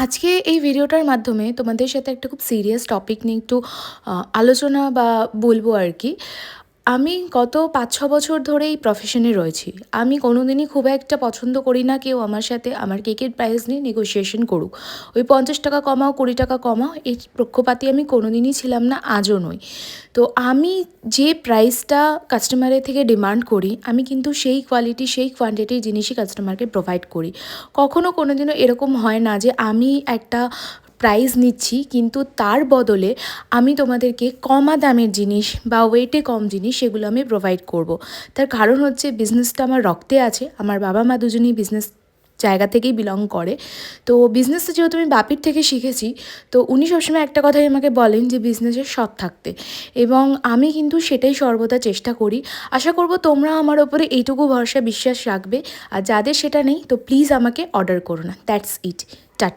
আজকে এই ভিডিওটার মাধ্যমে তোমাদের সাথে একটা খুব সিরিয়াস টপিক নিয়ে একটু আলোচনা বা বলবো আর কি। আমি গত ৫-৬ বছর ধরে এই প্রফেশনে রয়েছি। আমি কোনোদিনই খুব একটা পছন্দ করি না কেউ আমার সাথে আমার কেকের প্রাইস নিয়ে নেগোশিয়েশন করুক। ওই ৳৫০ কমাও, ৳২০ কমাও, এই পক্ষপাতী আমি কোনোদিনই ছিলাম না, আজও নই। তো আমি যে প্রাইসটা কাস্টমারের থেকে ডিমান্ড করি, আমি কিন্তু সেই কোয়ালিটি, সেই কোয়ান্টিটির জিনিসই কাস্টমারকে প্রোভাইড করি। কখনো কোনোদিনও এরকম হয় না যে আমি একটা প্রাইস নিচ্ছি কিন্তু তার বদলে আমি তোমাদেরকে কমা দামের জিনিস বা ওয়েটে কম জিনিস সেগুলো আমি প্রোভাইড করব। তার কারণ হচ্ছে বিজনেসটা আমার রক্তে আছে। আমার বাবা মা দুজনেই বিজনেস জায়গা থেকেই বিলং করে। তো বিজনেসটা যেহেতু আমি বাপির থেকে শিখেছি, তো উনি সবসময় একটা কথাই আমাকে বলেন যে বিজনেসে সৎ থাকতে, এবং আমি কিন্তু সেটাই সর্বদা চেষ্টা করি। আশা করব তোমরা আমার ওপরে এইটুকু ভরসা বিশ্বাস রাখবে। আর যাদের সেটা নেই তো প্লিজ আমাকে অর্ডার করো না। That's it. টাটা।